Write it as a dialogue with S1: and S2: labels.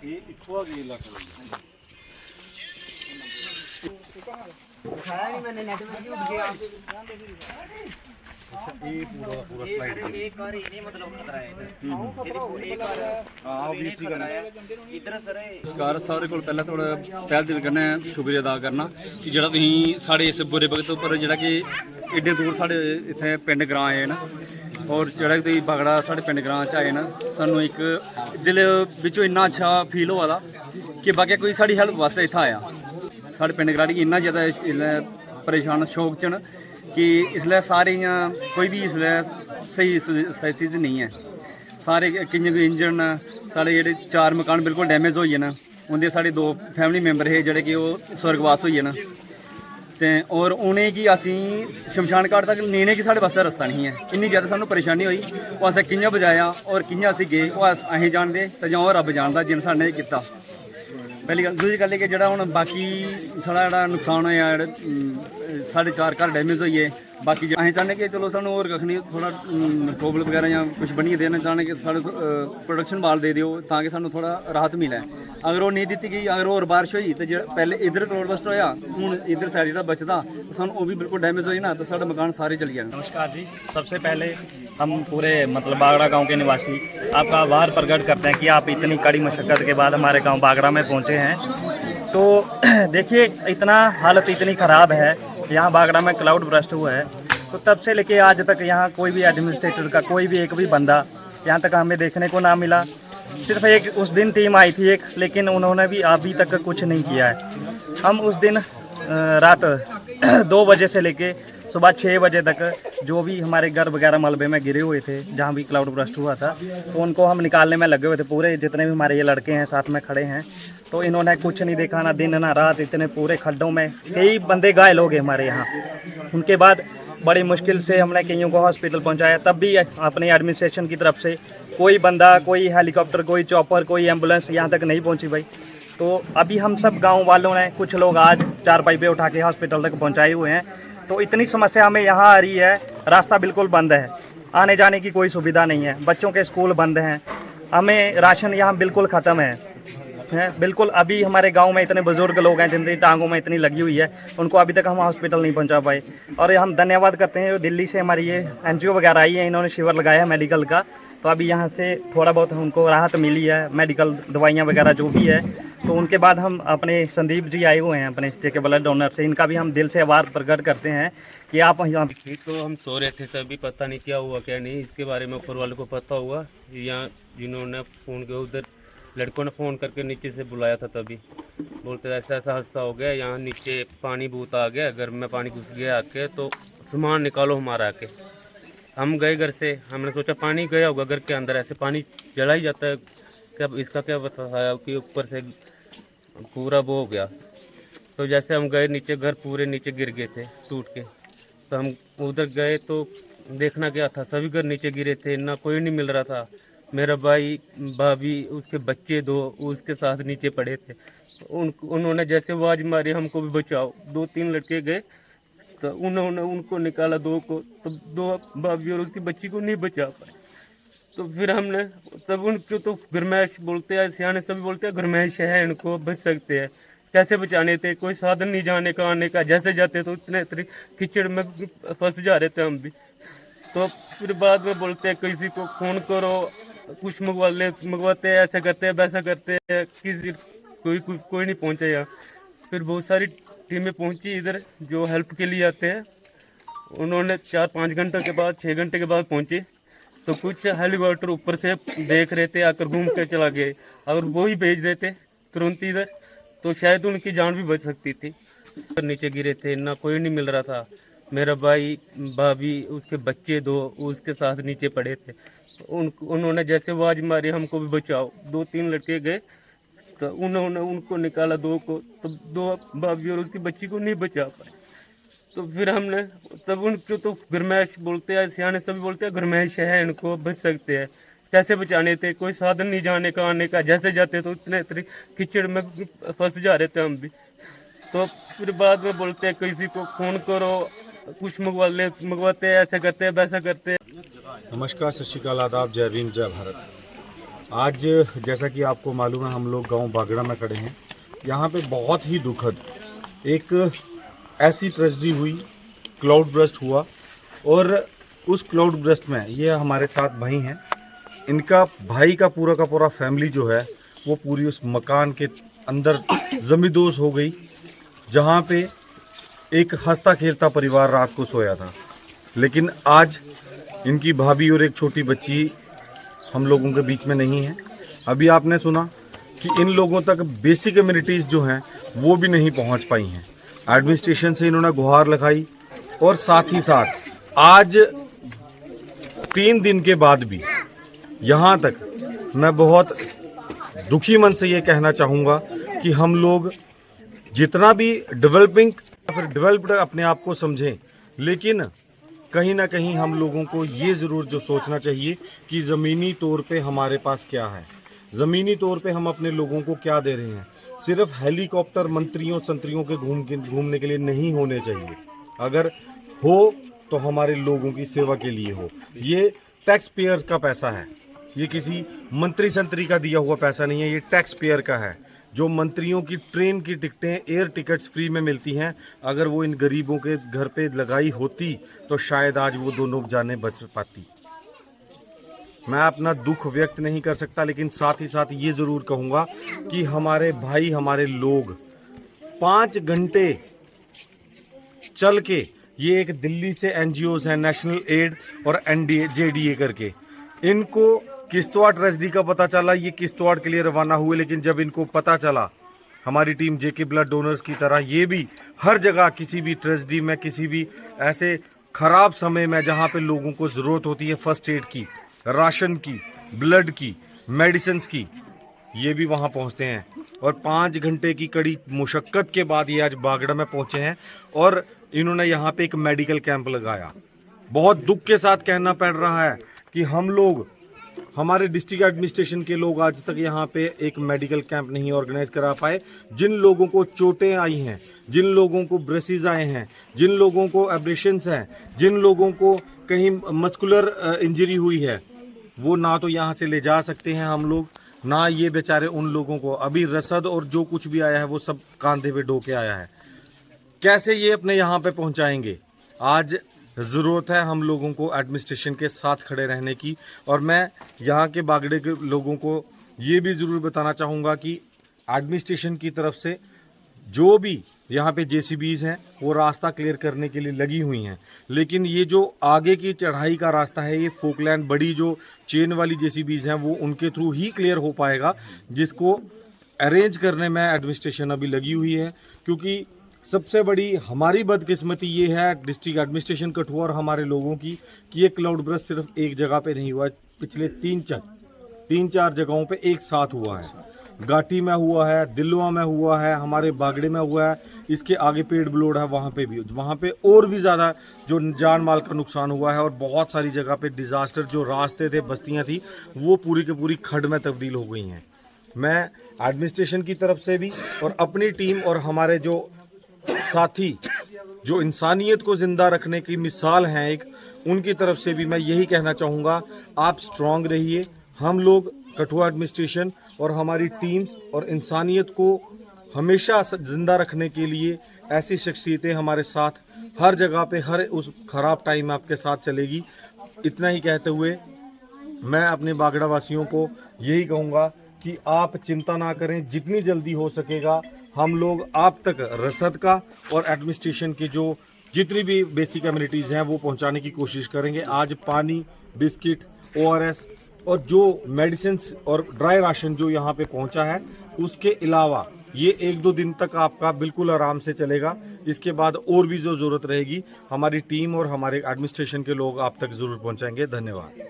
S1: ये इक्वा के इलाका में
S2: उठाया नहीं मैंने, नेट में उठ गया।
S1: अच्छा ये पूरा स्लाइड है।
S2: एक बार ये मतलब खतरा है इधर।
S1: हां obviously करना है
S2: इधर सर
S3: ਕਾਰ ਸਾਰੇ ਕੋਲ ਪਹਿਲਾਂ ਥੋੜਾ ਪਹਿਲ ਦਿਲ ਕਰਨਾ ਹੈ, ਸ਼ੁਕਰੀਆ ਅਦਾ ਕਰਨਾ ਕਿ ਜਿਹੜਾ ਤੁਸੀਂ ਸਾਡੇ ਇਸ ਬੁਰੇ ਵਕਤ ਉੱਪਰ ਜਿਹੜਾ ਕਿ ਏਡੇ ਦੂਰ ਸਾਡੇ ਇੱਥੇ ਪਿੰਡ ਗਰਾਂ ਆਏ ਨਾ, ਔਰ ਜਿਹੜਾ ਕਿ ਤੁਸੀਂ ਬਗੜਾ ਸਾਡੇ ਪਿੰਡ ਗਰਾਂ ਚ ਆਏ ਨਾ, ਸਾਨੂੰ ਇੱਕ ਦਿਲ ਵਿੱਚੋਂ ਇੰਨਾ ਅੱਛਾ ਫੀਲ ਹੋਆ ਦਾ ਕਿ ਬਾਕੀ ਕੋਈ ਸਾਡੀ ਹੈਲਪ ਵਾਸਤੇ ਇੱਥੇ ਆਇਆ। ਸਾਡੇ ਪਿੰਡ ਗਰਾਂ ਦੀ ਇੰਨਾ ਜ਼ਿਆਦਾ परेशान शौक च कि इसलिए सारे कोई भी इसलिए सही स्थिति च नहीं है। सारे किन्ने कोई इंजर्ड न, साढ़े जेह्ड़े 4 मकान बिल्कुल डैमेज होई गे न, उं'दे साढ़े 2 फैमिली मैंबर हे जेह्ड़े कि ओह् स्वर्गवास होई गे न, ते और उ'नेंगी असीं शमशान घाट तक लेने की साढ़े वास्ते रस्ता नहीं है। इन्नी ज़्यादा सानूं परेशानी होई, ओह् असें कि'यां बजाया और कि'यां असीं गे ओह् असीं जानदे ते जां ओह् रब जानदा जिन्न साढ़े ने कीता। पहली गल। दूसरी गल कि जेह्ड़ा हूँ बाकी साढ़ा जेह्ड़ा नुकसान होया, साढ़े 4 घर डैमेज होई गे, बाकी असीं चाह्न्ने कि चलो सानूं होर कक्ख नहीं, थोड़ा टोबल वगैरह जां कुछ बनियै देना चाह्न्ने कि साढ़े प्रोडक्शन बाल दे दिओ तां कि सानूं थोड़ा राहत मिले। अगर ओह् नहीं दित्ती गई, अगर होर बारिश होई तो पहले इधर करोड़ बस्ट होया, हूँ इधर साइड जेह्ड़ा बचदा तो सानूं ओह् भी बिल्कुल डैमेज होई ना, तो साढ़े मकान सारे चली जाने।
S4: नमस्कार जी, सबसे पहले हम पूरे मतलब बागड़ा गांव के निवासी आपका आभार प्रकट करते हैं कि आप इतनी कड़ी मशक्क़त के बाद हमारे गांव बागड़ा में पहुंचे हैं। तो देखिए इतना हालत इतनी ख़राब है यहाँ बागड़ा में, क्लाउड बर्स्ट हुआ है तो तब से लेके आज तक यहाँ कोई भी एडमिनिस्ट्रेटर का कोई भी एक भी बंदा यहाँ तक हमें देखने को ना मिला। सिर्फ एक उस दिन टीम आई थी एक, लेकिन उन्होंने भी अभी तक कुछ नहीं किया है। हम उस दिन रात 2 बजे से लेके सुबह 6 बजे तक जो भी हमारे घर वगैरह मलबे में गिरे हुए थे, जहाँ भी क्लाउड बर्स्ट हुआ था, तो उनको हम निकालने में लगे हुए थे। पूरे जितने भी हमारे ये लड़के हैं साथ में खड़े हैं, तो इन्होंने कुछ नहीं देखा, ना दिन ना रात, इतने पूरे खड्डों में कई बंदे घायल हो गए हमारे यहाँ। उनके बाद बड़ी मुश्किल से हमने कईयों को हॉस्पिटल पहुँचाया, तब भी अपनी एडमिनिस्ट्रेशन की तरफ से कोई बंदा, कोई हेलीकॉप्टर, कोई चॉपर, कोई एम्बुलेंस यहाँ तक नहीं पहुँची भाई। तो अभी हम सब गाँव वालों ने, कुछ लोग आज 4 पाइपें उठा के हॉस्पिटल तक पहुँचाए हुए हैं। तो इतनी समस्या हमें यहाँ आ रही है, रास्ता बिल्कुल बंद है, आने जाने की कोई सुविधा नहीं है, बच्चों के स्कूल बंद हैं, हमें राशन यहाँ बिल्कुल ख़त्म है बिल्कुल। अभी हमारे गांव में इतने बुजुर्ग लोग हैं जिनकी टांगों में इतनी लगी हुई है, उनको अभी तक हम हॉस्पिटल नहीं पहुंचा पाए। और ये हम धन्यवाद करते हैं दिल्ली से हमारी ये NGO वगैरह आई है, इन्होंने शिविर लगाया है मेडिकल का, तो अभी यहाँ से थोड़ा बहुत उनको राहत मिली है, मेडिकल दवाइयाँ वगैरह जो भी है। तो उनके बाद हम अपने संदीप जी आए हुए हैं अपने JK ब्लड डोनर से, इनका भी हम दिल से आभार प्रकट करते हैं कि आप यहाँ।
S5: तो हम सो रहे थे, सभी पता नहीं क्या हुआ क्या नहीं, इसके बारे में ऊपर वाले को पता हुआ। यहाँ जिन्होंने फ़ोन किया, उधर लड़कों ने फ़ोन करके नीचे से बुलाया था, तभी बोलते ऐसा ऐसा हादसा हो गया, यहाँ नीचे पानी बहुत आ गया, घर में पानी घुस गया आके, तो सामान निकालो हमारा आके। हम गए घर से, हमने सोचा पानी गया होगा घर के अंदर, ऐसे पानी जला ही जाता है, क्या इसका क्या बताया कि ऊपर से पूरा वो हो गया। तो जैसे हम गए नीचे, घर पूरे नीचे गिर गए थे टूट के, तो हम उधर गए तो देखना क्या था, सभी घर नीचे गिरे थे, ना कोई नहीं मिल रहा था। मेरा भाई, भाभी, उसके बच्चे 2 उसके साथ नीचे पड़े थे। उन्होंने जैसे आवाज़ मारी हमको भी बचाओ, 2-3 लड़के गए तो उन्होंने उनको निकाला, 2 को, तो 2 भाभी और उसकी बच्ची को नहीं बचा पाए। तो फिर हमने तब उनको तो गरमैश बोलते हैं, सियाने सभी बोलते हैं गरमैश है, इनको बच सकते हैं, कैसे बचाने थे, कोई साधन नहीं जाने का आने का, जैसे जाते तो इतने कीचड़ में फंस जा रहे थे हम भी। तो फिर बाद में बोलते हैं किसी को फ़ोन करो, कुछ मंगवाते हैं, ऐसा करते हैं वैसा करते हैं, किसी कोई नहीं पहुंचा यहाँ। फिर बहुत सारी टीमें पहुंची इधर जो हेल्प के लिए आते हैं, उन्होंने 4-5 घंटे के बाद, 6 घंटे के बाद पहुंचे। तो कुछ हेलीकॉप्टर ऊपर से देख रहे थे, आकर घूम के चला गए, अगर वो ही भेज देते तुरंत इधर तो शायद उनकी जान भी बच सकती थी। नीचे गिरे थे, ना कोई नहीं मिल रहा था। मेरा भाई, भाभी, उसके बच्चे 2 उसके साथ नीचे पड़े थे। उन्होंने जैसे आवाज़ मारी हमको भी बचाओ, 2-3 लड़के गए तो उन्होंने उनको निकाला, 2 को, तो 2 भाभी और उसकी बच्ची को नहीं बचा पाए। तो फिर हमने तब उनको तो गरमैश बोलते हैं, सियाने सभी बोलते हैं गरमैश है, इनको बच सकते हैं, कैसे बचाने थे, कोई साधन नहीं जाने का आने का, जैसे जाते तो इतने कीचड़ में फंस जा रहे थे हम भी। तो फिर बाद में बोलते हैं किसी को फ़ोन करो, कुछ मंगवाते हैं, ऐसा करते हैं वैसा करते हैं।
S1: नमस्कार, सत श्री अकाल, आदाब, जय भीम, जय भारत। आज जैसा कि आपको मालूम है, हम लोग गांव बागड़ा में खड़े हैं। यहाँ पे बहुत ही दुखद एक ऐसी ट्रेजेडी हुई, क्लाउड बर्स्ट हुआ, और उस क्लाउड बर्स्ट में ये हमारे साथ भाई हैं, इनका भाई का पूरा फैमिली जो है वो पूरी उस मकान के अंदर जमींदोज हो गई, जहाँ पे एक हंसता खेलता परिवार रात को सोया था। लेकिन आज इनकी भाभी और एक छोटी बच्ची हम लोगों के बीच में नहीं है। अभी आपने सुना कि इन लोगों तक बेसिक कम्युनिटीज़ जो हैं वो भी नहीं पहुंच पाई हैं। एडमिनिस्ट्रेशन से इन्होंने गुहार लगाई, और साथ ही साथ आज 3 दिन के बाद भी यहाँ तक मैं बहुत दुखी मन से ये कहना चाहूँगा कि हम लोग जितना भी डेवलपिंग या फिर डेवलप्ड अपने आप को समझें, लेकिन कहीं ना कहीं हम लोगों को ये ज़रूर जो सोचना चाहिए कि ज़मीनी तौर पे हमारे पास क्या है, ज़मीनी तौर पे हम अपने लोगों को क्या दे रहे हैं। सिर्फ हेलीकॉप्टर मंत्रियों संतरियों के घूमने के लिए नहीं होने चाहिए। अगर हो तो हमारे लोगों की सेवा के लिए हो। ये टैक्स पेयर का पैसा है, ये किसी मंत्री संतरी का दिया हुआ पैसा नहीं है, ये टैक्स पेयर का है। जो मंत्रियों की ट्रेन की टिकटें, एयर टिकट्स फ्री में मिलती हैं, अगर वो इन गरीबों के घर पे लगाई होती तो शायद आज वो दोनों जानें बच पाती। मैं अपना दुख व्यक्त नहीं कर सकता, लेकिन साथ ही साथ ये ज़रूर कहूँगा कि हमारे भाई, हमारे लोग 5 घंटे चल के, ये एक दिल्ली से NGOs हैं, नेशनल एड और JDA करके, इनको किश्तवाड़ ट्रेजेडी का पता चला, ये किश्तवाड़ के लिए रवाना हुए। लेकिन जब इनको पता चला, हमारी टीम JK ब्लड डोनर्स की तरह ये भी हर जगह किसी भी ट्रेजेडी में, किसी भी ऐसे ख़राब समय में जहाँ पे लोगों को ज़रूरत होती है फर्स्ट एड की, राशन की, ब्लड की, मेडिसिन्स की, ये भी वहाँ पहुँचते हैं। और 5 घंटे की कड़ी मुशक्क़त के बाद ये आज बागड़ा में पहुँचे हैं, और इन्होंने यहाँ पे एक मेडिकल कैंप लगाया। बहुत दुख के साथ कहना पड़ रहा है कि हम लोग, हमारे डिस्ट्रिक्ट एडमिनिस्ट्रेशन के लोग आज तक यहाँ पे एक मेडिकल कैंप नहीं ऑर्गेनाइज करा पाए। जिन लोगों को चोटें आई हैं, जिन लोगों को ब्रेसिस आए हैं, जिन लोगों को एब्रेशंस हैं, जिन लोगों को कहीं मस्कुलर इंजरी हुई है, वो ना तो यहाँ से ले जा सकते हैं हम लोग, ना ये बेचारे उन लोगों को अभी रसद और जो कुछ भी आया है वो सब कांधे पे ढो के आया है। कैसे ये अपने यहाँ पे पहुँचाएंगे? आज ज़रूरत है हम लोगों को एडमिनिस्ट्रेशन के साथ खड़े रहने की। और मैं यहाँ के बागड़े के लोगों को ये भी ज़रूर बताना चाहूँगा कि एडमिनिस्ट्रेशन की तरफ से जो भी यहाँ पे JCBs हैं वो रास्ता क्लियर करने के लिए लगी हुई हैं, लेकिन ये जो आगे की चढ़ाई का रास्ता है, ये फोकलैंड बड़ी जो चेन वाली JCBs हैं वो उनके थ्रू ही क्लियर हो पाएगा, जिसको अरेंज करने में एडमिनिस्ट्रेशन अभी लगी हुई है। क्योंकि सबसे बड़ी हमारी बदकिस्मती ये है डिस्ट्रिक्ट एडमिनिस्ट्रेशन कठुआ और हमारे लोगों की कि ये क्लाउड बर्स्ट सिर्फ एक जगह पे नहीं हुआ, पिछले 3-4 जगहों पे एक साथ हुआ है। घाटी में हुआ है, दिल्वा में हुआ है, हमारे बागड़े में हुआ है, इसके आगे पेड़ ब्लोड है, वहाँ पे भी, वहाँ पे और भी ज़्यादा जो जान माल का नुकसान हुआ है। और बहुत सारी जगह पे डिज़ास्टर, जो रास्ते थे, बस्तियाँ थी, वो पूरी की पूरी खड्ड में तब्दील हो गई हैं। मैं एडमिनिस्ट्रेशन की तरफ से भी और अपनी टीम और हमारे जो साथी जो इंसानियत को ज़िंदा रखने की मिसाल हैं एक, उनकी तरफ से भी मैं यही कहना चाहूँगा, आप स्ट्रांग रहिए। हम लोग कठुआ एडमिनिस्ट्रेशन और हमारी टीम्स और इंसानियत को हमेशा ज़िंदा रखने के लिए ऐसी शख्सियतें हमारे साथ हर जगह पे, हर उस ख़राब टाइम में आपके साथ चलेगी। इतना ही कहते हुए मैं अपने बागड़ा वासियों को यही कहूँगा कि आप चिंता ना करें, जितनी जल्दी हो सकेगा हम लोग आप तक रसद का और एडमिनिस्ट्रेशन की जो जितनी भी बेसिक एमिनिटीज़ हैं वो पहुंचाने की कोशिश करेंगे। आज पानी, बिस्किट, ORS और जो मेडिसिन और ड्राई राशन जो यहाँ पे पहुंचा है, उसके अलावा ये 1-2 दिन तक आपका बिल्कुल आराम से चलेगा। इसके बाद और भी जो ज़रूरत रहेगी हमारी टीम और हमारे एडमिनिस्ट्रेशन के लोग आप तक ज़रूर पहुँचाएँगे। धन्यवाद।